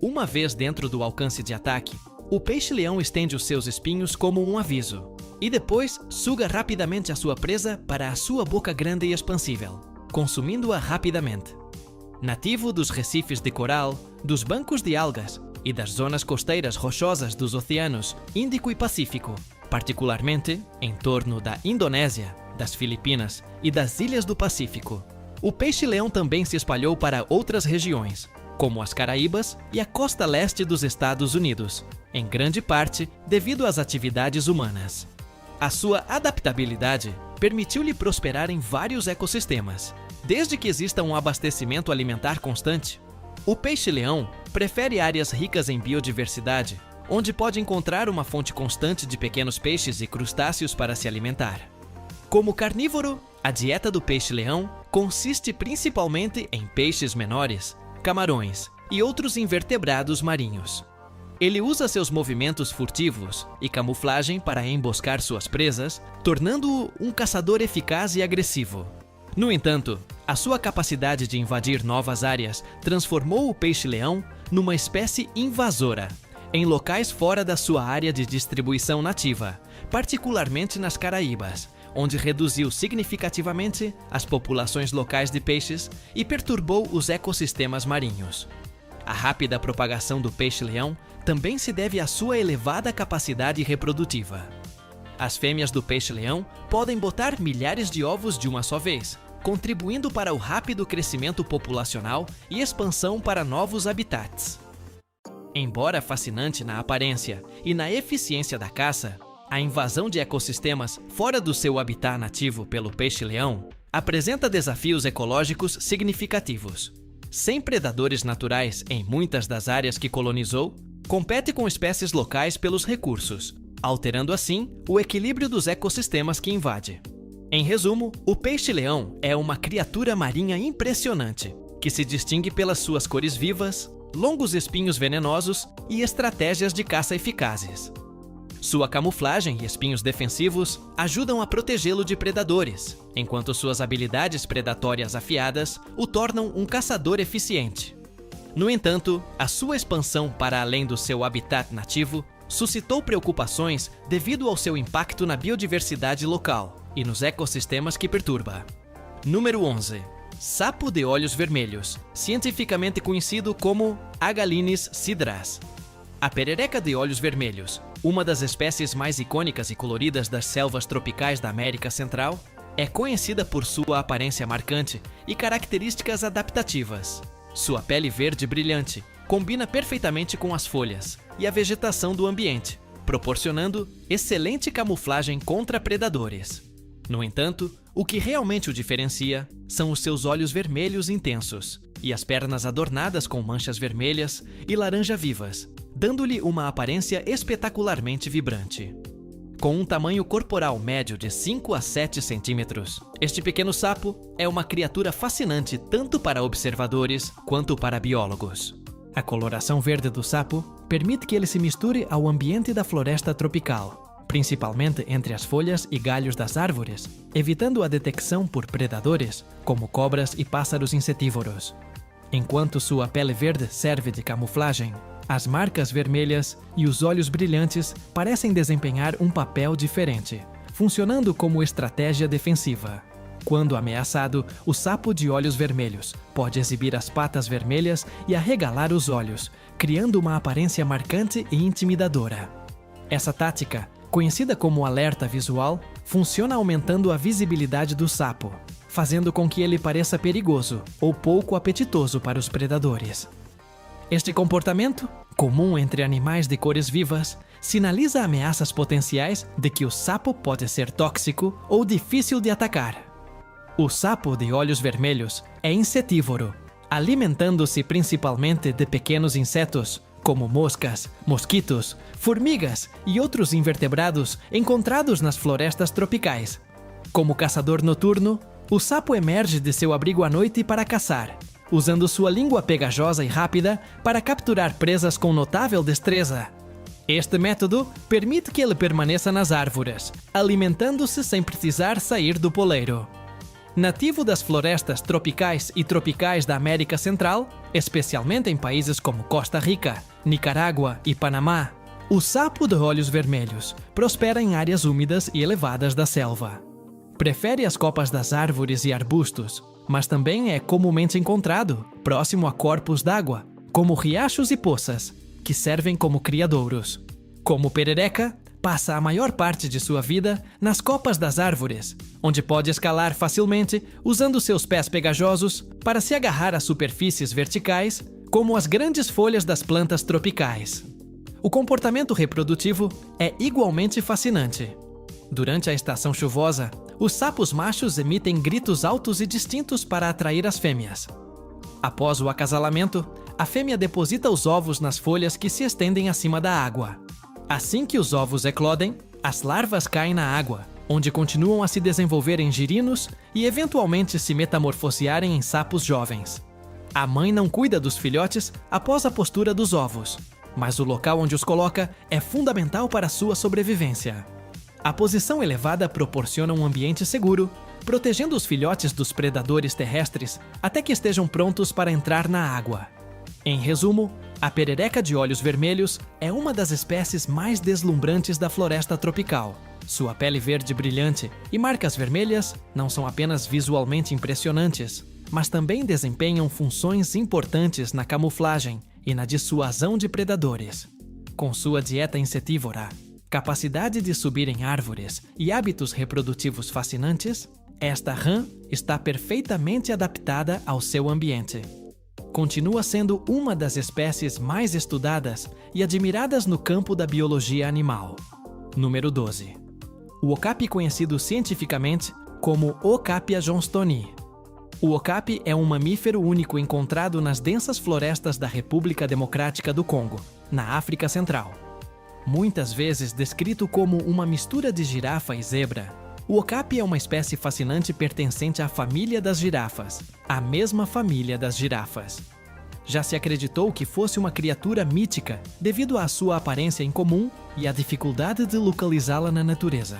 Uma vez dentro do alcance de ataque, o peixe-leão estende os seus espinhos como um aviso e depois suga rapidamente a sua presa para a sua boca grande e expansível, consumindo-a rapidamente. Nativo dos recifes de coral, dos bancos de algas e das zonas costeiras rochosas dos oceanos Índico e Pacífico, particularmente em torno da Indonésia, das Filipinas e das Ilhas do Pacífico. O peixe-leão também se espalhou para outras regiões, como as Caraíbas e a costa leste dos Estados Unidos, em grande parte devido às atividades humanas. A sua adaptabilidade permitiu-lhe prosperar em vários ecossistemas, desde que exista um abastecimento alimentar constante. O peixe-leão prefere áreas ricas em biodiversidade, onde pode encontrar uma fonte constante de pequenos peixes e crustáceos para se alimentar. Como carnívoro, a dieta do peixe-leão consiste principalmente em peixes menores, camarões e outros invertebrados marinhos. Ele usa seus movimentos furtivos e camuflagem para emboscar suas presas, tornando-o um caçador eficaz e agressivo. No entanto, a sua capacidade de invadir novas áreas transformou o peixe-leão numa espécie invasora, em locais fora da sua área de distribuição nativa, particularmente nas Caraíbas, onde reduziu significativamente as populações locais de peixes e perturbou os ecossistemas marinhos. A rápida propagação do peixe-leão também se deve à sua elevada capacidade reprodutiva. As fêmeas do peixe-leão podem botar milhares de ovos de uma só vez, contribuindo para o rápido crescimento populacional e expansão para novos habitats. Embora fascinante na aparência e na eficiência da caça, a invasão de ecossistemas fora do seu habitat nativo pelo peixe-leão apresenta desafios ecológicos significativos. Sem predadores naturais em muitas das áreas que colonizou, compete com espécies locais pelos recursos, alterando assim o equilíbrio dos ecossistemas que invade. Em resumo, o peixe-leão é uma criatura marinha impressionante, que se distingue pelas suas cores vivas, longos espinhos venenosos e estratégias de caça eficazes. Sua camuflagem e espinhos defensivos ajudam a protegê-lo de predadores, enquanto suas habilidades predatórias afiadas o tornam um caçador eficiente. No entanto, a sua expansão para além do seu habitat nativo suscitou preocupações devido ao seu impacto na biodiversidade local e nos ecossistemas que perturba. Número 11. Sapo de olhos vermelhos, cientificamente conhecido como Agalines cidras. A perereca de olhos vermelhos, uma das espécies mais icônicas e coloridas das selvas tropicais da América Central, é conhecida por sua aparência marcante e características adaptativas. Sua pele verde brilhante combina perfeitamente com as folhas e a vegetação do ambiente, proporcionando excelente camuflagem contra predadores. No entanto, o que realmente o diferencia são os seus olhos vermelhos intensos e as pernas adornadas com manchas vermelhas e laranja vivas, dando-lhe uma aparência espetacularmente vibrante. Com um tamanho corporal médio de 5 a 7 centímetros, este pequeno sapo é uma criatura fascinante tanto para observadores quanto para biólogos. A coloração verde do sapo permite que ele se misture ao ambiente da floresta tropical, principalmente entre as folhas e galhos das árvores, evitando a detecção por predadores, como cobras e pássaros insetívoros. Enquanto sua pele verde serve de camuflagem, as marcas vermelhas e os olhos brilhantes parecem desempenhar um papel diferente, funcionando como estratégia defensiva. Quando ameaçado, o sapo de olhos vermelhos pode exibir as patas vermelhas e arregalar os olhos, criando uma aparência marcante e intimidadora. Essa tática, conhecida como alerta visual, funciona aumentando a visibilidade do sapo, fazendo com que ele pareça perigoso ou pouco apetitoso para os predadores. Este comportamento, comum entre animais de cores vivas, sinaliza ameaças potenciais de que o sapo pode ser tóxico ou difícil de atacar. O sapo de olhos vermelhos é insetívoro, alimentando-se principalmente de pequenos insetos, como moscas, mosquitos, formigas e outros invertebrados encontrados nas florestas tropicais. Como caçador noturno, o sapo emerge de seu abrigo à noite para caçar, usando sua língua pegajosa e rápida para capturar presas com notável destreza. Este método permite que ele permaneça nas árvores, alimentando-se sem precisar sair do poleiro. Nativo das florestas tropicais e tropicais da América Central, especialmente em países como Costa Rica, Nicarágua e Panamá, o sapo de olhos vermelhos prospera em áreas úmidas e elevadas da selva. Prefere as copas das árvores e arbustos, mas também é comumente encontrado próximo a corpos d'água, como riachos e poças, que servem como criadouros. Como perereca, passa a maior parte de sua vida nas copas das árvores, onde pode escalar facilmente usando seus pés pegajosos para se agarrar a superfícies verticais, como as grandes folhas das plantas tropicais. O comportamento reprodutivo é igualmente fascinante. Durante a estação chuvosa, os sapos machos emitem gritos altos e distintos para atrair as fêmeas. Após o acasalamento, a fêmea deposita os ovos nas folhas que se estendem acima da água. Assim que os ovos eclodem, as larvas caem na água, onde continuam a se desenvolver em girinos e eventualmente se metamorfosearem em sapos jovens. A mãe não cuida dos filhotes após a postura dos ovos, mas o local onde os coloca é fundamental para sua sobrevivência. A posição elevada proporciona um ambiente seguro, protegendo os filhotes dos predadores terrestres até que estejam prontos para entrar na água. Em resumo, a perereca de olhos vermelhos é uma das espécies mais deslumbrantes da floresta tropical. Sua pele verde brilhante e marcas vermelhas não são apenas visualmente impressionantes, mas também desempenham funções importantes na camuflagem e na dissuasão de predadores. Com sua dieta insetívora, capacidade de subir em árvores e hábitos reprodutivos fascinantes, esta rã está perfeitamente adaptada ao seu ambiente. Continua sendo uma das espécies mais estudadas e admiradas no campo da biologia animal. Número 12. O okapi conhecido cientificamente como Okapia johnstoni. O okapi é um mamífero único encontrado nas densas florestas da República Democrática do Congo, na África Central. Muitas vezes descrito como uma mistura de girafa e zebra, o okapi é uma espécie fascinante pertencente à família das girafas, a mesma família das girafas. Já se acreditou que fosse uma criatura mítica devido à sua aparência incomum e à dificuldade de localizá-la na natureza.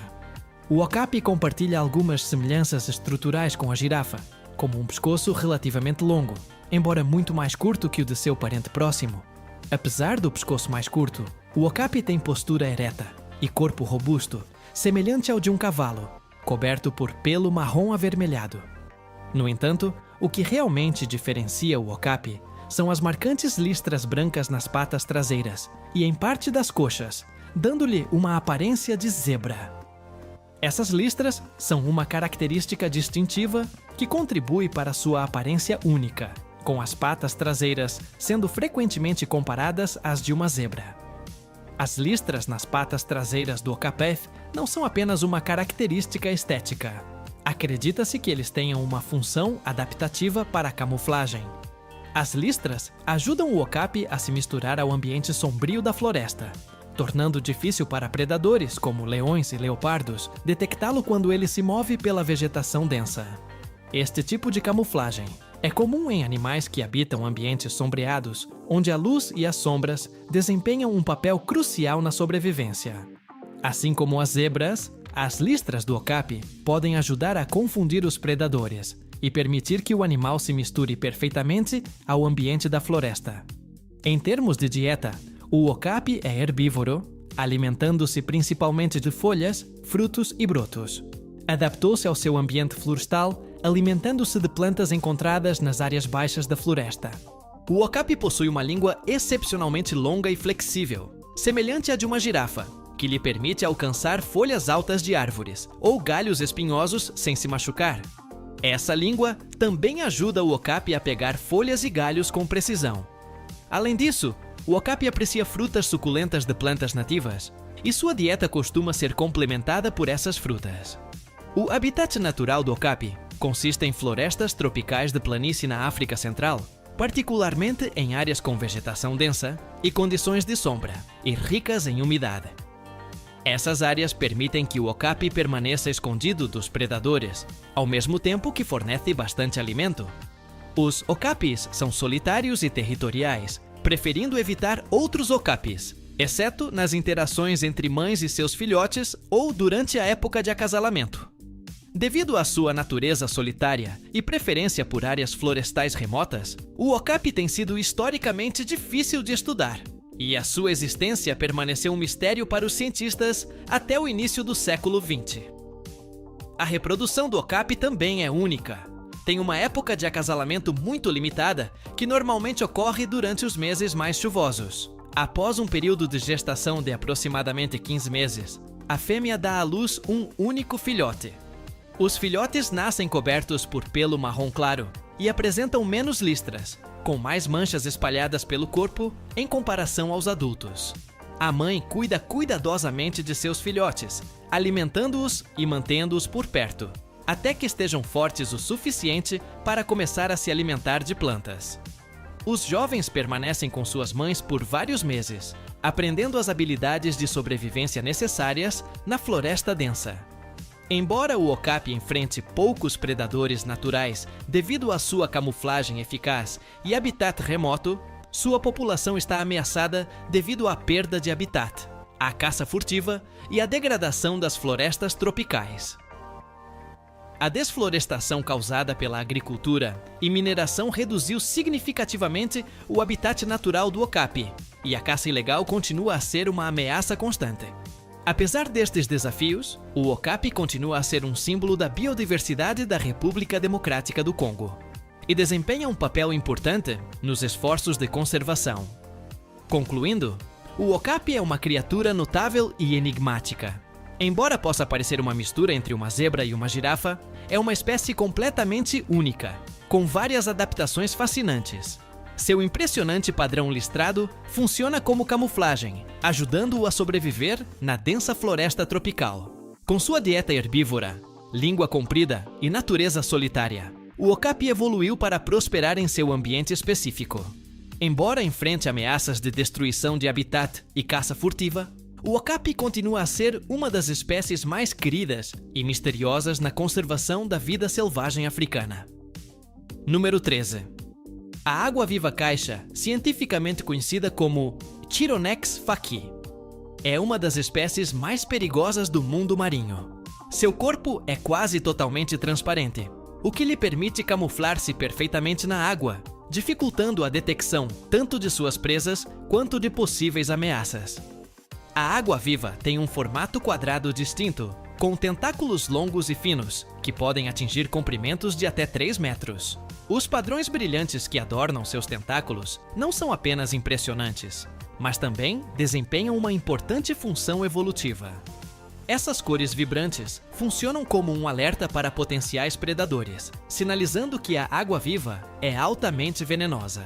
O okapi compartilha algumas semelhanças estruturais com a girafa, como um pescoço relativamente longo, embora muito mais curto que o de seu parente próximo. Apesar do pescoço mais curto, o okapi tem postura ereta e corpo robusto, semelhante ao de um cavalo, coberto por pelo marrom avermelhado. No entanto, o que realmente diferencia o okapi são as marcantes listras brancas nas patas traseiras e em parte das coxas, dando-lhe uma aparência de zebra. Essas listras são uma característica distintiva que contribui para sua aparência única, com as patas traseiras sendo frequentemente comparadas às de uma zebra. As listras nas patas traseiras do okapeth não são apenas uma característica estética. Acredita-se que eles tenham uma função adaptativa para a camuflagem. As listras ajudam o okapi a se misturar ao ambiente sombrio da floresta, tornando difícil para predadores, como leões e leopardos, detectá-lo quando ele se move pela vegetação densa. Este tipo de camuflagem é comum em animais que habitam ambientes sombreados, onde a luz e as sombras desempenham um papel crucial na sobrevivência. Assim como as zebras, as listras do okapi podem ajudar a confundir os predadores e permitir que o animal se misture perfeitamente ao ambiente da floresta. Em termos de dieta, o okapi é herbívoro, alimentando-se principalmente de folhas, frutos e brotos. Adaptou-se ao seu ambiente florestal, alimentando-se de plantas encontradas nas áreas baixas da floresta. O okapi possui uma língua excepcionalmente longa e flexível, semelhante à de uma girafa, que lhe permite alcançar folhas altas de árvores ou galhos espinhosos sem se machucar. Essa língua também ajuda o okapi a pegar folhas e galhos com precisão. Além disso, o okapi aprecia frutas suculentas de plantas nativas, e sua dieta costuma ser complementada por essas frutas. O habitat natural do okapi consiste em florestas tropicais de planície na África Central, particularmente em áreas com vegetação densa e condições de sombra, e ricas em umidade. Essas áreas permitem que o okapi permaneça escondido dos predadores, ao mesmo tempo que fornece bastante alimento. Os okapis são solitários e territoriais, preferindo evitar outros okapis, exceto nas interações entre mães e seus filhotes ou durante a época de acasalamento. Devido à sua natureza solitária e preferência por áreas florestais remotas, o okapi tem sido historicamente difícil de estudar, e a sua existência permaneceu um mistério para os cientistas até o início do século XX. A reprodução do okapi também é única. Tem uma época de acasalamento muito limitada, que normalmente ocorre durante os meses mais chuvosos. Após um período de gestação de aproximadamente 15 meses, a fêmea dá à luz um único filhote. Os filhotes nascem cobertos por pelo marrom claro e apresentam menos listras, com mais manchas espalhadas pelo corpo em comparação aos adultos. A mãe cuida cuidadosamente de seus filhotes, alimentando-os e mantendo-os por perto, até que estejam fortes o suficiente para começar a se alimentar de plantas. Os jovens permanecem com suas mães por vários meses, aprendendo as habilidades de sobrevivência necessárias na floresta densa. Embora o okapi enfrente poucos predadores naturais devido à sua camuflagem eficaz e habitat remoto, sua população está ameaçada devido à perda de habitat, à caça furtiva e à degradação das florestas tropicais. A desflorestação causada pela agricultura e mineração reduziu significativamente o habitat natural do okapi, e a caça ilegal continua a ser uma ameaça constante. Apesar destes desafios, o okapi continua a ser um símbolo da biodiversidade da República Democrática do Congo e desempenha um papel importante nos esforços de conservação. Concluindo, o okapi é uma criatura notável e enigmática. Embora possa parecer uma mistura entre uma zebra e uma girafa, é uma espécie completamente única, com várias adaptações fascinantes. Seu impressionante padrão listrado funciona como camuflagem, ajudando-o a sobreviver na densa floresta tropical. Com sua dieta herbívora, língua comprida e natureza solitária, o okapi evoluiu para prosperar em seu ambiente específico. Embora enfrente ameaças de destruição de habitat e caça furtiva, o okapi continua a ser uma das espécies mais queridas e misteriosas na conservação da vida selvagem africana. Número 13. A água-viva caixa, cientificamente conhecida como Chironex faki, é uma das espécies mais perigosas do mundo marinho. Seu corpo é quase totalmente transparente, o que lhe permite camuflar-se perfeitamente na água, dificultando a detecção tanto de suas presas quanto de possíveis ameaças. A água-viva tem um formato quadrado distinto, com tentáculos longos e finos, que podem atingir comprimentos de até 3 metros. Os padrões brilhantes que adornam seus tentáculos não são apenas impressionantes, mas também desempenham uma importante função evolutiva. Essas cores vibrantes funcionam como um alerta para potenciais predadores, sinalizando que a água-viva é altamente venenosa.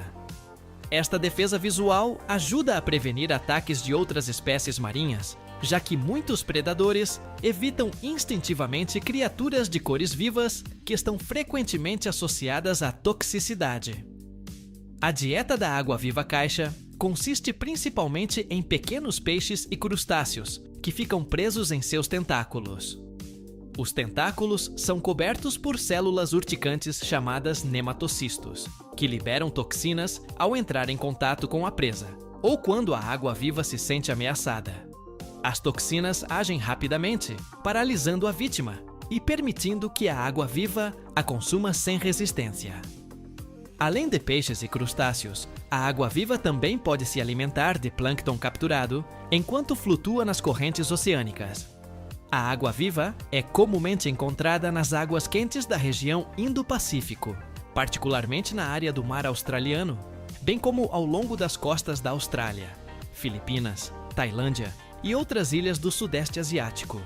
Esta defesa visual ajuda a prevenir ataques de outras espécies marinhas, já que muitos predadores evitam instintivamente criaturas de cores vivas que estão frequentemente associadas à toxicidade. A dieta da água-viva caixa consiste principalmente em pequenos peixes e crustáceos que ficam presos em seus tentáculos. Os tentáculos são cobertos por células urticantes chamadas nematocistos, que liberam toxinas ao entrar em contato com a presa, ou quando a água-viva se sente ameaçada. As toxinas agem rapidamente, paralisando a vítima e permitindo que a água-viva a consuma sem resistência. Além de peixes e crustáceos, a água-viva também pode se alimentar de plâncton capturado enquanto flutua nas correntes oceânicas. A água-viva é comumente encontrada nas águas quentes da região Indo-Pacífico, particularmente na área do Mar Australiano, bem como ao longo das costas da Austrália, Filipinas, Tailândia e outras ilhas do Sudeste Asiático.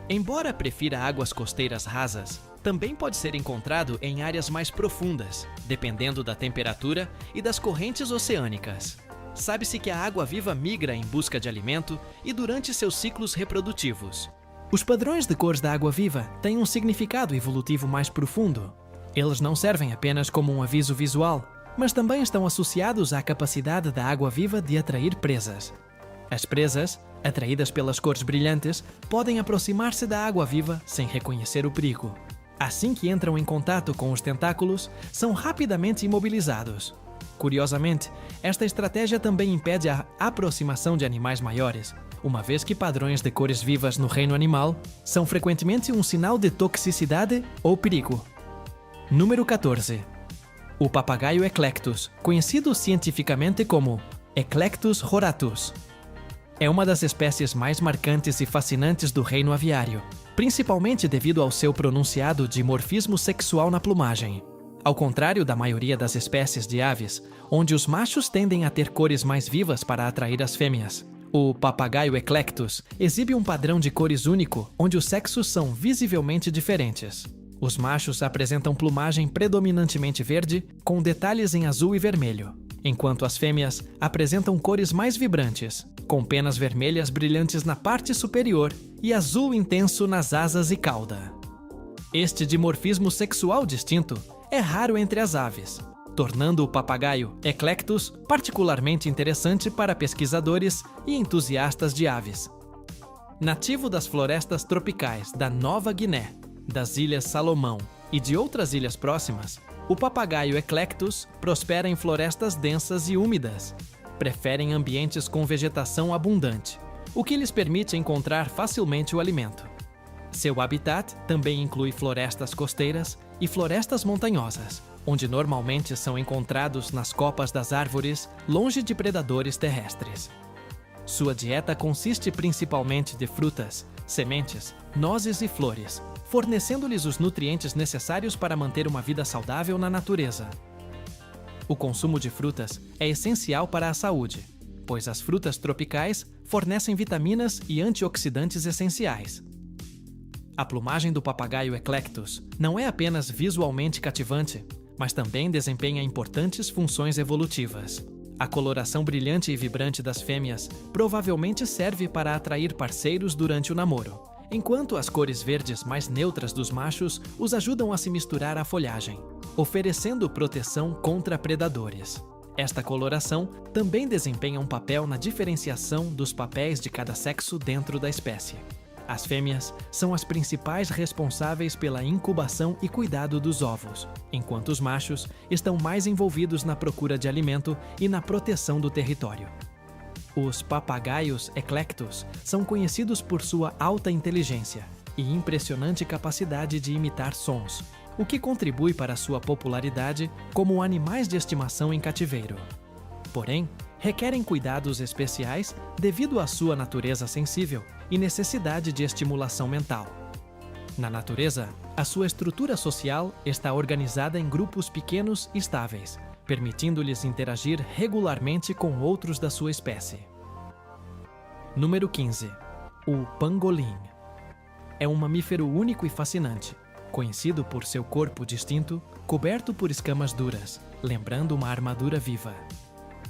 Embora prefira águas costeiras rasas, também pode ser encontrado em áreas mais profundas, dependendo da temperatura e das correntes oceânicas. Sabe-se que a água-viva migra em busca de alimento e durante seus ciclos reprodutivos. Os padrões de cores da água-viva têm um significado evolutivo mais profundo. Eles não servem apenas como um aviso visual, mas também estão associados à capacidade da água-viva de atrair presas. As presas, atraídas pelas cores brilhantes, podem aproximar-se da água-viva sem reconhecer o perigo. Assim que entram em contato com os tentáculos, são rapidamente imobilizados. Curiosamente, esta estratégia também impede a aproximação de animais maiores, uma vez que padrões de cores vivas no reino animal são frequentemente um sinal de toxicidade ou perigo. Número 14. O papagaio Eclectus, conhecido cientificamente como Eclectus horatus. É uma das espécies mais marcantes e fascinantes do reino aviário, principalmente devido ao seu pronunciado dimorfismo sexual na plumagem. Ao contrário da maioria das espécies de aves, onde os machos tendem a ter cores mais vivas para atrair as fêmeas, o papagaio Eclectus exibe um padrão de cores único, onde os sexos são visivelmente diferentes. Os machos apresentam plumagem predominantemente verde, com detalhes em azul e vermelho, enquanto as fêmeas apresentam cores mais vibrantes, com penas vermelhas brilhantes na parte superior e azul intenso nas asas e cauda. Este dimorfismo sexual distinto é raro entre as aves, tornando o papagaio Eclectus particularmente interessante para pesquisadores e entusiastas de aves. Nativo das florestas tropicais da Nova Guiné, das Ilhas Salomão e de outras ilhas próximas, o papagaio Eclectus prospera em florestas densas e úmidas. Preferem ambientes com vegetação abundante, o que lhes permite encontrar facilmente o alimento. Seu habitat também inclui florestas costeiras e florestas montanhosas, onde normalmente são encontrados nas copas das árvores, longe de predadores terrestres. Sua dieta consiste principalmente de frutas, sementes, nozes e flores, fornecendo-lhes os nutrientes necessários para manter uma vida saudável na natureza. O consumo de frutas é essencial para a saúde, pois as frutas tropicais fornecem vitaminas e antioxidantes essenciais. A plumagem do papagaio Eclectus não é apenas visualmente cativante, mas também desempenha importantes funções evolutivas. A coloração brilhante e vibrante das fêmeas provavelmente serve para atrair parceiros durante o namoro, enquanto as cores verdes mais neutras dos machos os ajudam a se misturar à folhagem, oferecendo proteção contra predadores. Esta coloração também desempenha um papel na diferenciação dos papéis de cada sexo dentro da espécie. As fêmeas são as principais responsáveis pela incubação e cuidado dos ovos, enquanto os machos estão mais envolvidos na procura de alimento e na proteção do território. Os papagaios Eclectus são conhecidos por sua alta inteligência e impressionante capacidade de imitar sons, o que contribui para sua popularidade como animais de estimação em cativeiro. Porém, requerem cuidados especiais devido à sua natureza sensível e necessidade de estimulação mental. Na natureza, a sua estrutura social está organizada em grupos pequenos e estáveis, permitindo-lhes interagir regularmente com outros da sua espécie. Número 15. O pangolim. É um mamífero único e fascinante, conhecido por seu corpo distinto, coberto por escamas duras, lembrando uma armadura viva.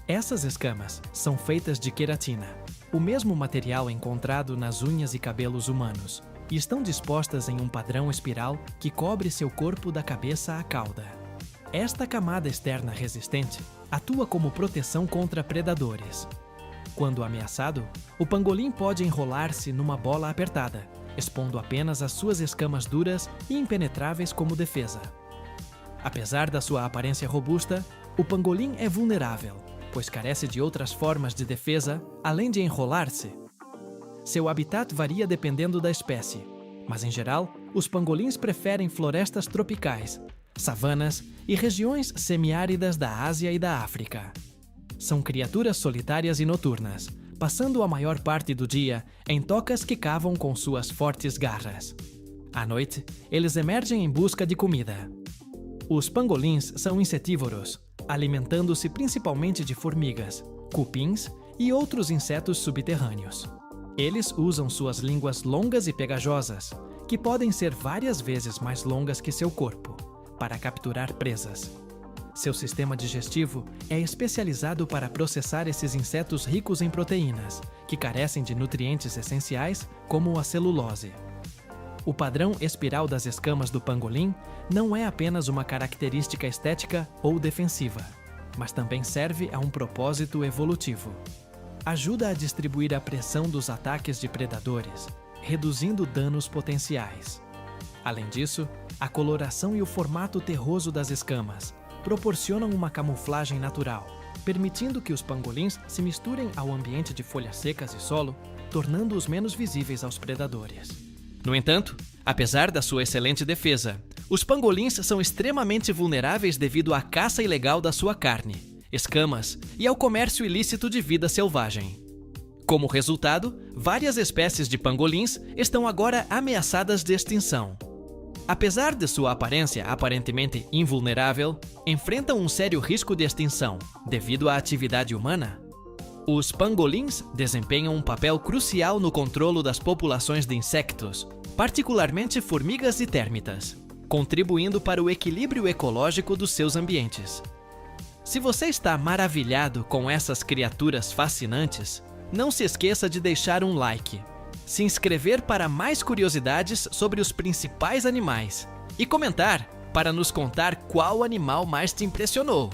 Essas escamas são feitas de queratina, o mesmo material encontrado nas unhas e cabelos humanos, e estão dispostas em um padrão espiral que cobre seu corpo da cabeça à cauda. Esta camada externa resistente atua como proteção contra predadores. Quando ameaçado, o pangolim pode enrolar-se numa bola apertada, expondo apenas as suas escamas duras e impenetráveis como defesa. Apesar da sua aparência robusta, o pangolim é vulnerável, pois carece de outras formas de defesa além de enrolar-se. Seu habitat varia dependendo da espécie, mas em geral, os pangolins preferem florestas tropicais, savanas e regiões semiáridas da Ásia e da África. São criaturas solitárias e noturnas, passando a maior parte do dia em tocas que cavam com suas fortes garras. À noite, eles emergem em busca de comida. Os pangolins são insetívoros, alimentando-se principalmente de formigas, cupins e outros insetos subterrâneos. Eles usam suas línguas longas e pegajosas, que podem ser várias vezes mais longas que seu corpo, para capturar presas. Seu sistema digestivo é especializado para processar esses insetos ricos em proteínas, que carecem de nutrientes essenciais como a celulose. O padrão espiral das escamas do pangolim não é apenas uma característica estética ou defensiva. mas também serve a um propósito evolutivo. Ajuda a distribuir a pressão dos ataques de predadores, reduzindo danos potenciais. Além disso, a coloração e o formato terroso das escamas proporcionam uma camuflagem natural, permitindo que os pangolins se misturem ao ambiente de folhas secas e solo, tornando-os menos visíveis aos predadores. No entanto, apesar da sua excelente defesa, os pangolins são extremamente vulneráveis devido à caça ilegal da sua carne, escamas e ao comércio ilícito de vida selvagem. Como resultado, várias espécies de pangolins estão agora ameaçadas de extinção. Apesar de sua aparência aparentemente invulnerável, enfrentam um sério risco de extinção devido à atividade humana. Os pangolins desempenham um papel crucial no controle das populações de insetos, particularmente formigas e térmitas, contribuindo para o equilíbrio ecológico dos seus ambientes. Se você está maravilhado com essas criaturas fascinantes, não se esqueça de deixar um like, se inscrever para mais curiosidades sobre os principais animais e comentar para nos contar qual animal mais te impressionou.